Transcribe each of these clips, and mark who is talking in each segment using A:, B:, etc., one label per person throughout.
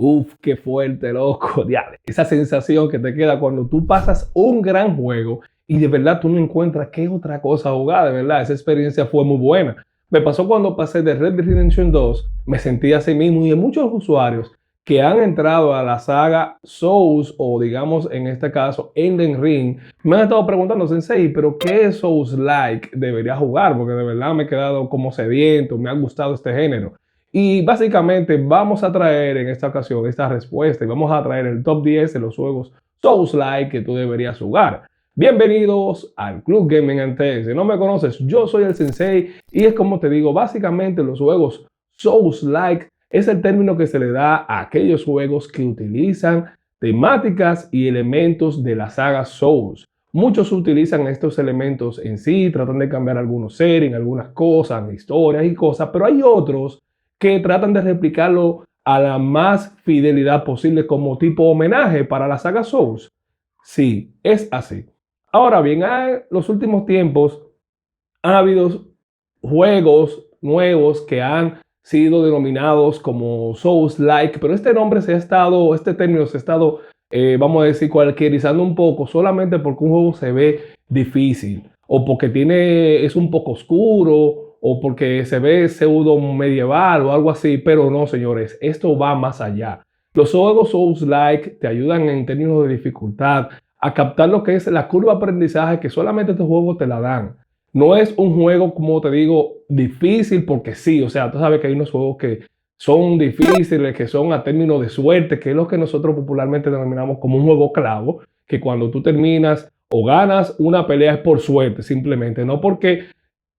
A: Uf, qué fuerte, loco. Diale. Esa sensación que te queda cuando tú pasas un gran juego y de verdad tú no encuentras qué otra cosa jugar, de verdad. Esa experiencia fue muy buena. Me pasó cuando pasé de Red Dead Redemption 2, me sentí así mismo y hay muchos usuarios que han entrado a la saga Souls o digamos en este caso Elden Ring, me han estado preguntando, Sensei, pero ¿qué Souls-like debería jugar? Porque de verdad me he quedado como sediento, me ha gustado este género. Y básicamente vamos a traer en esta ocasión esta respuesta y vamos a traer el top 10 de los juegos Souls-like que tú deberías jugar. Bienvenidos al Club Gaming Antes. Si no me conoces, yo soy el Sensei y es como te digo, básicamente los juegos Souls-like es el término que se le da a aquellos juegos que utilizan temáticas y elementos de la saga Souls. Muchos utilizan estos elementos en sí, tratan de cambiar algunos settings, algunas cosas, historias y cosas, pero hay otros que tratan de replicarlo a la más fidelidad posible como tipo homenaje para la saga Souls. Sí, es así. Ahora bien, en los últimos tiempos ha habido juegos nuevos que han sido denominados como Souls-like, pero este término se ha estado, vamos a decir, cualquierizando un poco solamente porque un juego se ve difícil o porque es un poco oscuro o porque se ve pseudo medieval o algo así, pero no, señores, esto va más allá. Los juegos Souls-like te ayudan en términos de dificultad a captar lo que es la curva de aprendizaje que solamente estos juegos te la dan. No es un juego, como te digo, difícil porque sí, o sea, tú sabes que hay unos juegos que son difíciles, que son a término de suerte, que es lo que nosotros popularmente denominamos como un juego clavo, que cuando tú terminas o ganas una pelea es por suerte, simplemente, no porque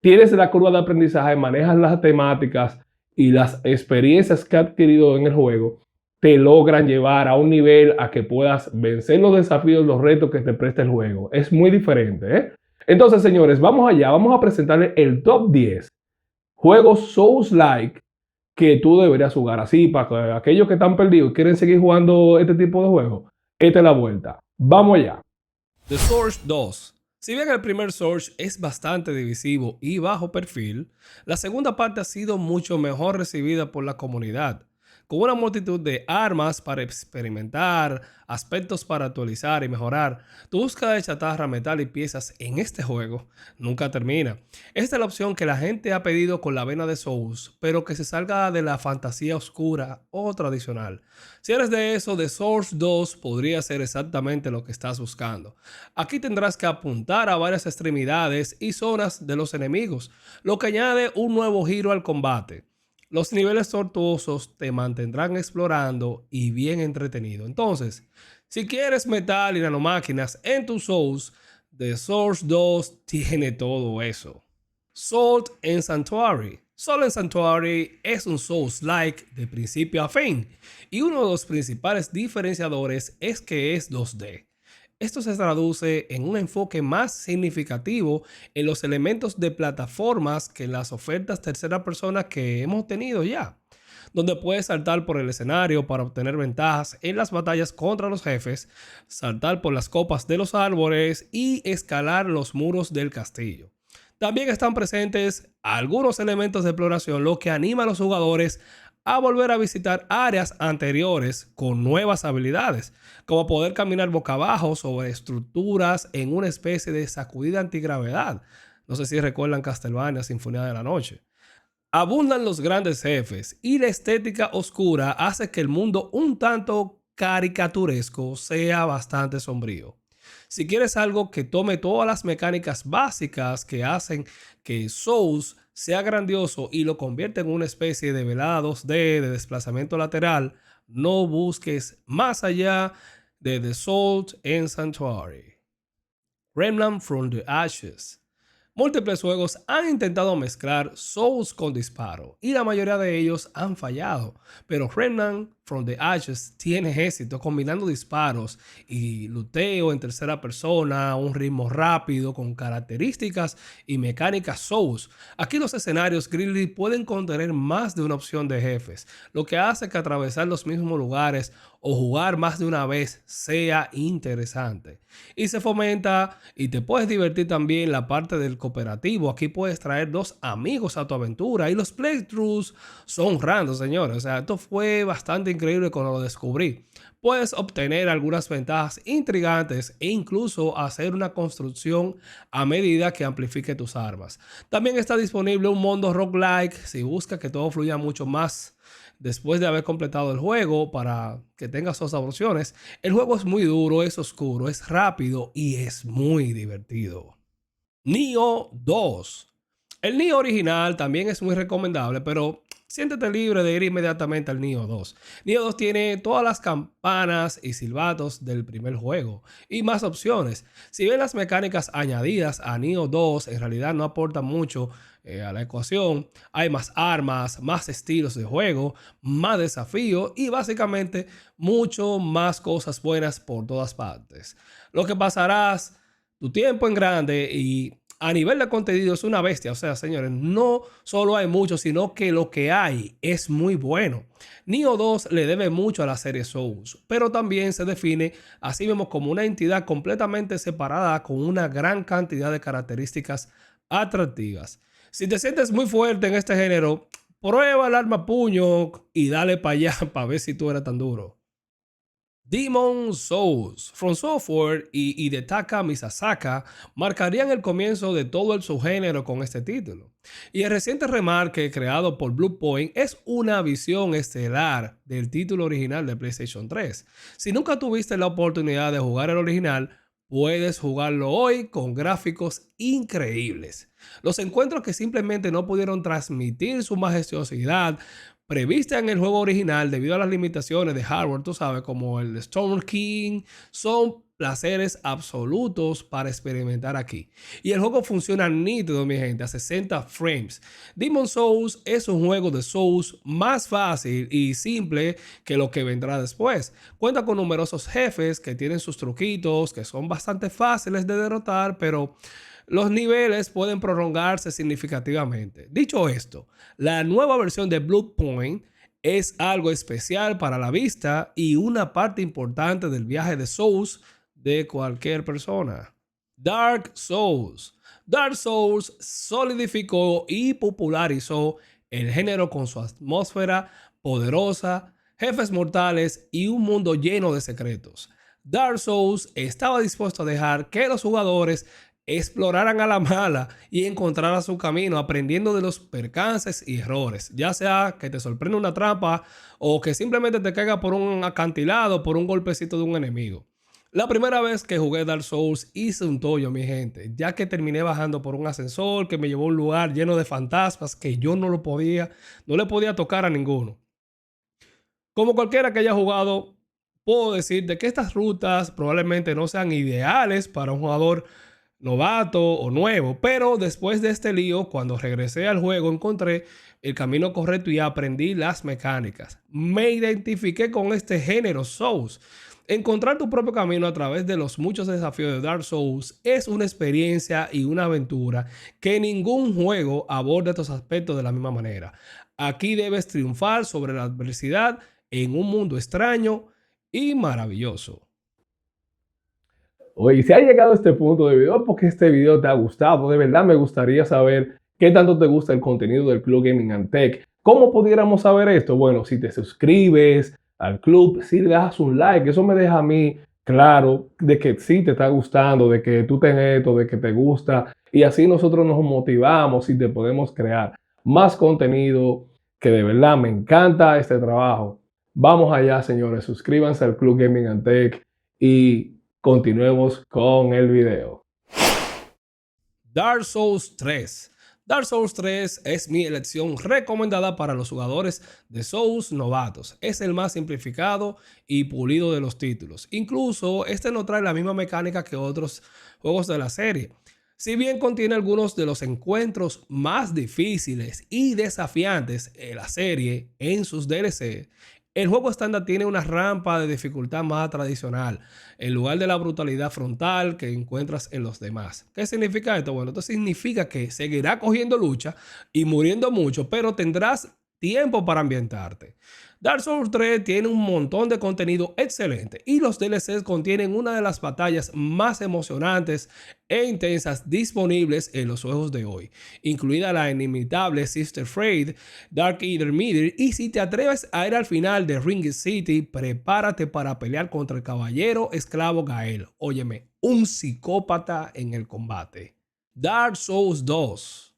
A: tienes la curva de aprendizaje, manejas las temáticas y las experiencias que has adquirido en el juego, te logran llevar a un nivel a que puedas vencer los desafíos, los retos que te presta el juego. Es muy diferente, ¿eh? Entonces, señores, vamos allá, vamos a presentarles el top 10 juegos Souls-like que tú deberías jugar. Así, para aquellos que están perdidos y quieren seguir jugando este tipo de juegos, esta es la vuelta. Vamos allá.
B: The Source 2. Si bien el primer Source es bastante divisivo y bajo perfil, la segunda parte ha sido mucho mejor recibida por la comunidad, con una multitud de armas para experimentar, aspectos para actualizar y mejorar. Tu búsqueda de chatarra, metal y piezas en este juego nunca termina. Esta es la opción que la gente ha pedido con la vena de Souls, pero que se salga de la fantasía oscura o tradicional. Si eres de eso, The Source 2 podría ser exactamente lo que estás buscando. Aquí tendrás que apuntar a varias extremidades y zonas de los enemigos, lo que añade un nuevo giro al combate. Los niveles tortuosos te mantendrán explorando y bien entretenido. Entonces, si quieres metal y nanomáquinas en tus Souls, The Source 2 tiene todo eso. Salt and Sanctuary. Salt and Sanctuary es un Souls-like de principio a fin, y uno de los principales diferenciadores es que es 2D. Esto se traduce en un enfoque más significativo en los elementos de plataformas que en las ofertas tercera persona que hemos tenido ya, donde puedes saltar por el escenario para obtener ventajas en las batallas contra los jefes, saltar por las copas de los árboles y escalar los muros del castillo. También están presentes algunos elementos de exploración, lo que anima a los jugadores a volver a visitar áreas anteriores con nuevas habilidades, como poder caminar boca abajo sobre estructuras en una especie de sacudida antigravedad. No sé si recuerdan Castlevania Sinfonía de la Noche. Abundan los grandes jefes y la estética oscura hace que el mundo un tanto caricaturesco sea bastante sombrío. Si quieres algo que tome todas las mecánicas básicas que hacen que Souls sea grandioso y lo convierte en una especie de velada 2D de desplazamiento lateral, no busques más allá de The Salt and Sanctuary. Remnant from the Ashes. Múltiples juegos han intentado mezclar Souls con disparo y la mayoría de ellos han fallado, pero Remnant from the Ashes tiene éxito combinando disparos y luteo en tercera persona, un ritmo rápido con características y mecánicas Souls. Aquí los escenarios Grizzly pueden contener más de una opción de jefes, lo que hace que atravesar los mismos lugares o jugar más de una vez sea interesante. Y se fomenta y te puedes divertir también la parte del cooperativo. Aquí puedes traer dos amigos a tu aventura y los playthroughs son random, señores. O sea, esto fue bastante increíble cuando lo descubrí. Puedes obtener algunas ventajas intrigantes e incluso hacer una construcción a medida que amplifique tus armas. También está disponible un mundo roguelike si buscas que todo fluya mucho más después de haber completado el juego para que tengas otras opciones. El juego es muy duro, es oscuro, es rápido y es muy divertido. Nioh 2. El Nioh original también es muy recomendable, pero siéntete libre de ir inmediatamente al Nioh 2. Nioh 2 tiene todas las campanas y silbatos del primer juego y más opciones. Si bien las mecánicas añadidas a Nioh 2 en realidad no aportan mucho a la ecuación, hay más armas, más estilos de juego, más desafío y básicamente mucho más cosas buenas por todas partes. Lo que pasarás tu tiempo en grande y a nivel de contenido es una bestia. O sea, señores, no solo hay mucho, sino que lo que hay es muy bueno. Nioh 2 le debe mucho a la serie Souls, pero también se define así mismo como una entidad completamente separada con una gran cantidad de características atractivas. Si te sientes muy fuerte en este género, prueba el arma puño y dale para allá para ver si tú eres tan duro. Demon's Souls, From Software y Hidetaka Miyazaki marcarían el comienzo de todo el subgénero con este título. Y el reciente remake creado por Bluepoint es una visión estelar del título original de PlayStation 3. Si nunca tuviste la oportunidad de jugar el original, puedes jugarlo hoy con gráficos increíbles. Los encuentros que simplemente no pudieron transmitir su majestuosidad prevista en el juego original debido a las limitaciones de hardware, tú sabes, como el Storm King, son placeres absolutos para experimentar aquí. Y el juego funciona nítido, mi gente, a 60 frames. Demon's Souls es un juego de Souls más fácil y simple que lo que vendrá después. Cuenta con numerosos jefes que tienen sus truquitos, que son bastante fáciles de derrotar, pero los niveles pueden prolongarse significativamente. Dicho esto, la nueva versión de Bluepoint es algo especial para la vista y una parte importante del viaje de Souls de cualquier persona. Dark Souls. Dark Souls solidificó y popularizó el género con su atmósfera poderosa, jefes mortales y un mundo lleno de secretos. Dark Souls estaba dispuesto a dejar que los jugadores exploraran a la mala y encontraran su camino aprendiendo de los percances y errores, ya sea que te sorprenda una trampa o que simplemente te caiga por un acantilado, por un golpecito de un enemigo. La primera vez que jugué Dark Souls hice un tollo, mi gente, ya que terminé bajando por un ascensor que me llevó a un lugar lleno de fantasmas que yo no le podía tocar a ninguno. Como cualquiera que haya jugado, puedo decirte que estas rutas probablemente no sean ideales para un jugador novato o nuevo, pero después de este lío, cuando regresé al juego, encontré el camino correcto y aprendí las mecánicas. Me identifiqué con este género Souls. Encontrar tu propio camino a través de los muchos desafíos de Dark Souls es una experiencia y una aventura que ningún juego aborda estos aspectos de la misma manera. Aquí debes triunfar sobre la adversidad en un mundo extraño y maravilloso.
A: Oye, si has llegado a este punto de video, porque este video te ha gustado, de verdad me gustaría saber qué tanto te gusta el contenido del Club Gaming and Tech. ¿Cómo pudiéramos saber esto? Bueno, si te suscribes al club, si le das un like, eso me deja a mí claro de que sí te está gustando, de que tú tenés esto, de que te gusta, y así nosotros nos motivamos y te podemos crear más contenido, que de verdad me encanta este trabajo. Vamos allá, señores, suscríbanse al Club Gaming and Tech y continuemos con el video.
B: Dark Souls 3. Dark Souls 3 es mi elección recomendada para los jugadores de Souls novatos. Es el más simplificado y pulido de los títulos. Incluso este no trae la misma mecánica que otros juegos de la serie. Si bien contiene algunos de los encuentros más difíciles y desafiantes en la serie en sus DLC, el juego estándar tiene una rampa de dificultad más tradicional, en lugar de la brutalidad frontal que encuentras en los demás. ¿Qué significa esto? Bueno, esto significa que seguirá cogiendo lucha y muriendo mucho, pero tendrás tiempo para ambientarte. Dark Souls 3 tiene un montón de contenido excelente y los DLCs contienen una de las batallas más emocionantes e intensas disponibles en los juegos de hoy, incluida la inimitable Sister Freyd, Dark Eater Meter, y si te atreves a ir al final de Ring City, prepárate para pelear contra el caballero esclavo Gael. Óyeme, un psicópata en el combate. Dark Souls 2.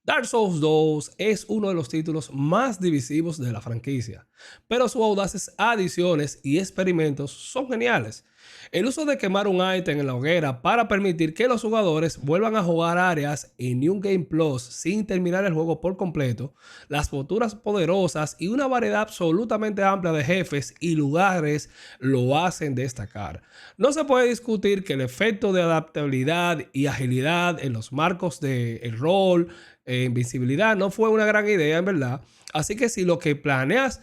B: Dark Souls 2 es uno de los títulos más divisivos de la franquicia, pero sus audaces adiciones y experimentos son geniales. El uso de quemar un ítem en la hoguera para permitir que los jugadores vuelvan a jugar áreas en New Game Plus sin terminar el juego por completo, las posturas poderosas y una variedad absolutamente amplia de jefes y lugares lo hacen destacar. No se puede discutir que el efecto de adaptabilidad y agilidad en los marcos del rol, invincibilidad, no fue una gran idea en verdad. Así que si lo planeas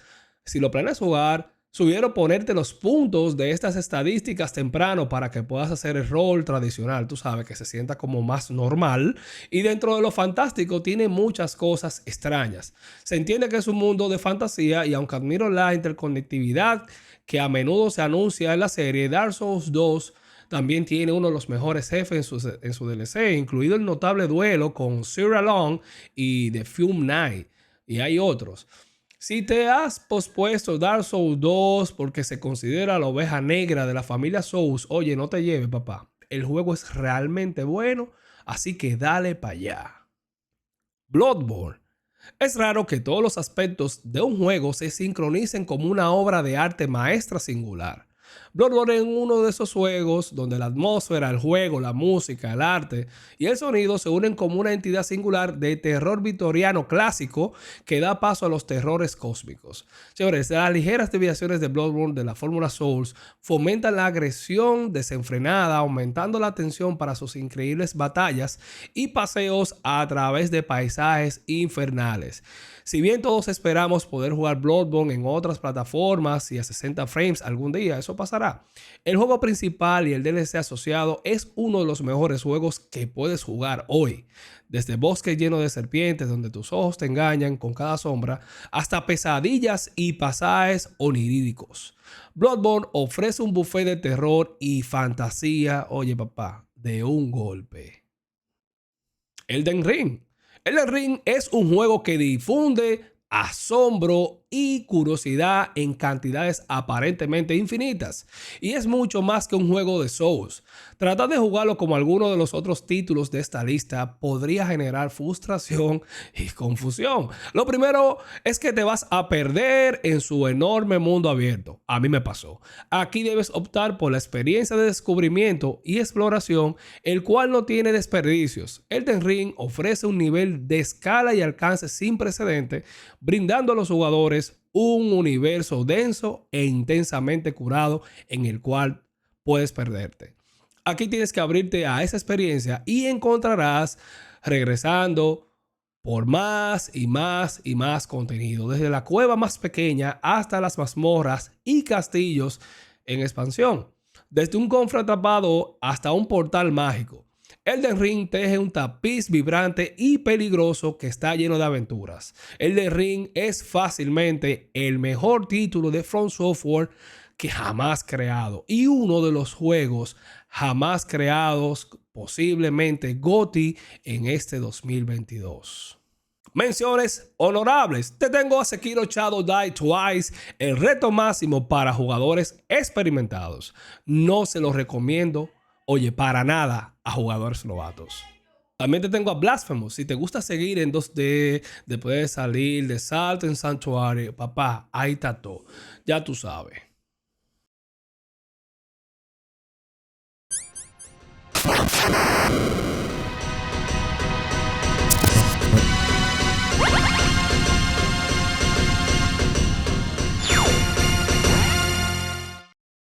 B: jugar, sugiero ponerte los puntos de estas estadísticas temprano para que puedas hacer el rol tradicional, tú sabes, que se sienta como más normal. Y dentro de lo fantástico tiene muchas cosas extrañas. Se entiende que es un mundo de fantasía y aunque admiro la interconectividad que a menudo se anuncia en la serie, Dark Souls 2 también tiene uno de los mejores jefes en su DLC, incluido el notable duelo con Sir Alon y The Fume Knight. Y hay otros. Si te has pospuesto Dark Souls 2 porque se considera la oveja negra de la familia Souls, oye, no te lleves, papá. El juego es realmente bueno, así que dale para allá. Bloodborne. Es raro que todos los aspectos de un juego se sincronicen como una obra de arte maestra singular. Bloodborne es uno de esos juegos donde la atmósfera, el juego, la música, el arte y el sonido se unen como una entidad singular de terror victoriano clásico que da paso a los terrores cósmicos. Señores, las ligeras desviaciones de Bloodborne de la fórmula Souls fomentan la agresión desenfrenada, aumentando la tensión para sus increíbles batallas y paseos a través de paisajes infernales. Si bien todos esperamos poder jugar Bloodborne en otras plataformas y a 60 frames algún día, eso pasará. El juego principal y el DLC asociado es uno de los mejores juegos que puedes jugar hoy. Desde bosques llenos de serpientes donde tus ojos te engañan con cada sombra, hasta pesadillas y pasajes oníricos. Bloodborne ofrece un buffet de terror y fantasía, oye papá, de un golpe. Elden Ring. Elden Ring es un juego que difunde asombro y curiosidad en cantidades aparentemente infinitas. Y es mucho más que un juego de Souls. Tratar de jugarlo como alguno de los otros títulos de esta lista podría generar frustración y confusión. Lo primero es que te vas a perder en su enorme mundo abierto. A mí me pasó. Aquí debes optar por la experiencia de descubrimiento y exploración, el cual no tiene desperdicios. Elden Ring ofrece un nivel de escala y alcance sin precedente, brindando a los jugadores un universo denso e intensamente curado en el cual puedes perderte. Aquí tienes que abrirte a esa experiencia y encontrarás regresando por más y más y más contenido, desde la cueva más pequeña hasta las mazmorras y castillos en expansión, desde un cofre atrapado hasta un portal mágico. Elden Ring teje un tapiz vibrante y peligroso que está lleno de aventuras. Elden Ring es fácilmente el mejor título de From Software que jamás creado y uno de los juegos jamás creados, posiblemente GOTY en este 2022. Menciones honorables. Te tengo a Sekiro Shadow Die Twice, el reto máximo para jugadores experimentados. No se lo recomiendo, oye, para nada a jugadores novatos. También te tengo a Blasphemous. Si te gusta seguir en 2D, después de salir de Salto en Sanctuary, papá, ahí está todo. Ya tú sabes.